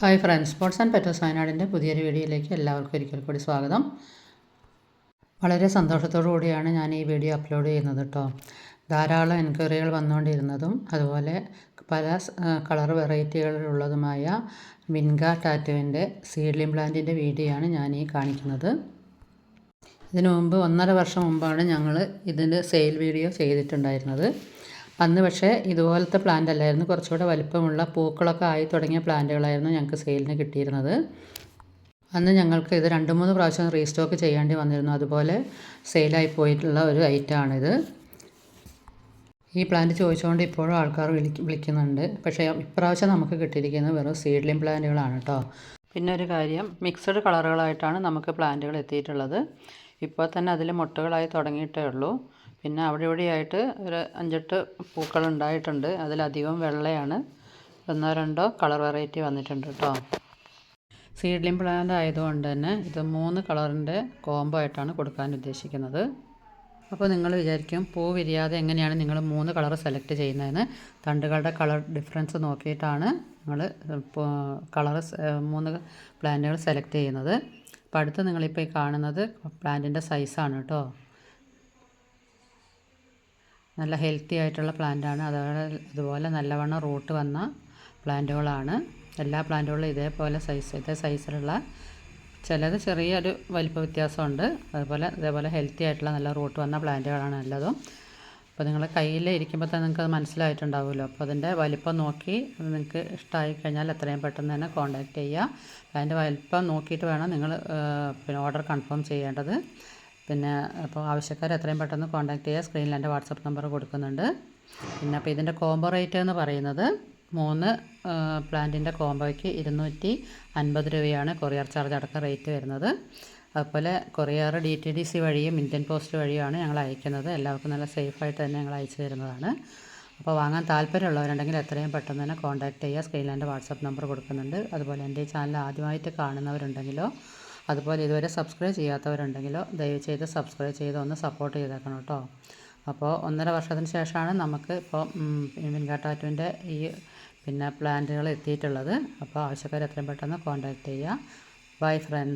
Hi friends, sports and പെറ്റോസ് വയനാടിൻ്റെ പുതിയൊരു വീഡിയോയിലേക്ക് എല്ലാവർക്കും ഒരിക്കൽ കൂടി സ്വാഗതം. വളരെ സന്തോഷത്തോടു കൂടിയാണ് ഞാൻ ഈ വീഡിയോ അപ്ലോഡ് ചെയ്യുന്നത് കേട്ടോ. ധാരാളം എൻക്വയറികൾ വന്നുകൊണ്ടിരുന്നതും അതുപോലെ പല കളർ വെറൈറ്റികളിലുള്ളതുമായ വിൻഗ ടാറ്റുവിൻ്റെ സീഡ്ലിംഗ് പ്ലാന്റിൻ്റെ വീഡിയോ ആണ് ഞാൻ ഈ കാണിക്കുന്നത്. ഇതിനു മുമ്പ് 1.5 വർഷം മുമ്പാണ് ഞങ്ങൾ ഇതിൻ്റെ സെയിൽ വീഡിയോ ചെയ്തിട്ടുണ്ടായിരുന്നത്. അന്ന് പക്ഷേ ഇതുപോലത്തെ പ്ലാന്റ് അല്ലായിരുന്നു, കുറച്ചുകൂടെ വലിപ്പമുള്ള പൂക്കളൊക്കെ ആയി തുടങ്ങിയ പ്ലാന്റുകളായിരുന്നു ഞങ്ങൾക്ക് സെയിലിന് കിട്ടിയിരുന്നത്. അന്ന് ഞങ്ങൾക്ക് ഇത് 2-3 പ്രാവശ്യം റീസ്റ്റോക്ക് ചെയ്യേണ്ടി വന്നിരുന്നു. അതുപോലെ സെയിലായി പോയിട്ടുള്ള ഒരു ഐറ്റമാണിത്. ഈ പ്ലാന്റ് ചോദിച്ചുകൊണ്ട് ഇപ്പോഴും ആൾക്കാർ വിളിക്കുന്നുണ്ട്. പക്ഷേ ഇപ്രാവശ്യം നമുക്ക് കിട്ടിയിരിക്കുന്നത് വെറും സീഡ്ലിംഗ് പ്ലാന്റുകളാണ് കേട്ടോ. പിന്നെ ഒരു കാര്യം, മിക്സഡ് കളറുകളായിട്ടാണ് നമുക്ക് പ്ലാന്റുകൾ എത്തിയിട്ടുള്ളത്. ഇപ്പോൾ തന്നെ അതിൽ മുട്ടുകളായി തുടങ്ങിയിട്ടേ ഉള്ളൂ. പിന്നെ അവിടെ ഇവിടെയായിട്ട് ഒരു 5-8 പൂക്കൾ ഉണ്ടായിട്ടുണ്ട്. അതിലധികം വെള്ളയാണ്. 1-2 കളർ വെറൈറ്റി വന്നിട്ടുണ്ട് കേട്ടോ. സീഡ്ലിംഗ് പ്ലാന്റ് ആയതുകൊണ്ട് തന്നെ ഇത് 3 കളറിൻ്റെ കോംബോ ആയിട്ടാണ് കൊടുക്കാൻ ഉദ്ദേശിക്കുന്നത്. അപ്പോൾ നിങ്ങൾ വിചാരിക്കും പൂ വിരിയാതെ എങ്ങനെയാണ് നിങ്ങൾ 3 കളർ സെലക്ട് ചെയ്യുന്നതെന്ന്. തണ്ടുകളുടെ കളർ ഡിഫറൻസ് നോക്കിയിട്ടാണ് നിങ്ങൾ കളർ 3 പ്ലാന്റുകൾ സെലക്ട് ചെയ്യുന്നത്. അപ്പോൾ അടുത്ത് നിങ്ങളിപ്പോൾ ഈ കാണുന്നത് പ്ലാന്റിൻ്റെ സൈസാണ് കേട്ടോ. നല്ല ഹെൽത്തി ആയിട്ടുള്ള പ്ലാന്റാണ്. അതുപോലെ നല്ലവണ്ണം റൂട്ട് വന്ന പ്ലാന്റുകളാണ്. എല്ലാ പ്ലാന്റുകളും ഇതേ സൈസിലുള്ള, ചിലത് ചെറിയൊരു വലിപ്പ വ്യത്യാസമുണ്ട്. അതേപോലെ ഹെൽത്തി ആയിട്ടുള്ള നല്ല റൂട്ട് വന്ന പ്ലാന്റുകളാണ് നല്ലതും. അപ്പോൾ നിങ്ങൾ കയ്യിൽ ഇരിക്കുമ്പോൾ തന്നെ നിങ്ങൾക്ക് അത് മനസ്സിലായിട്ടുണ്ടാവുമല്ലോ. അപ്പോൾ അതിൻ്റെ വലിപ്പം നോക്കി നിങ്ങൾക്ക് ഇഷ്ടമായി കഴിഞ്ഞാൽ എത്രയും പെട്ടെന്ന് തന്നെ കോൺടാക്റ്റ് ചെയ്യുക. അതിൻ്റെ വലിപ്പം നോക്കിയിട്ട് വേണം നിങ്ങൾ ഓർഡർ കൺഫേം ചെയ്യേണ്ടത്. അപ്പോൾ ആവശ്യക്കാർ എത്രയും പെട്ടെന്ന് കോൺടാക്റ്റ് ചെയ്യുക. സ്ക്രീനിൽ എൻ്റെ വാട്സപ്പ് നമ്പർ കൊടുക്കുന്നുണ്ട്. അപ്പോൾ ഇതിൻ്റെ കോംബോ റേറ്റ് എന്ന് പറയുന്നത് 3 പ്ലാന്റിൻ്റെ കോംബോയ്ക്ക് 250 രൂപയാണ് കൊറിയർ ചാർജ് അടക്കം റേറ്റ് വരുന്നത്. അതുപോലെ കൊറിയർ DTDC വഴിയും ഇന്ത്യൻ പോസ്റ്റ് വഴിയുമാണ് ഞങ്ങൾ അയക്കുന്നത്. എല്ലാവർക്കും നല്ല സേഫായിട്ട് തന്നെ ഞങ്ങൾ അയച്ചു തരുന്നതാണ്. അപ്പോൾ വാങ്ങാൻ താല്പര്യമുള്ളവരുണ്ടെങ്കിൽ എത്രയും പെട്ടെന്ന് തന്നെ കോൺടാക്റ്റ് ചെയ്യുക. സ്ക്രീനിൽ എൻ്റെ വാട്സപ്പ് നമ്പർ കൊടുക്കുന്നുണ്ട്. അതുപോലെ എൻ്റെ ഈ ചാനൽ ആദ്യമായിട്ട് കാണുന്നവരുണ്ടെങ്കിലോ അതുപോലെ ഇതുവരെ സബ്സ്ക്രൈബ് ചെയ്യാത്തവരുണ്ടെങ്കിലോ ദയവ് ചെയ്ത് സബ്സ്ക്രൈബ് ചെയ്ത് ഒന്ന് സപ്പോർട്ട് ചെയ്തേക്കണം കേട്ടോ. അപ്പോൾ 1.5 വർഷത്തിന് ശേഷമാണ് നമുക്ക് ഇപ്പോൾ വിൻഗ ടാറ്റുവിൻ്റെ ഈ പ്ലാന്റുകൾ എത്തിയിട്ടുള്ളത്. അപ്പോൾ ആവശ്യക്കാർ എത്രയും പെട്ടെന്ന് കോൺടാക്റ്റ് ചെയ്യുക. Bye friends.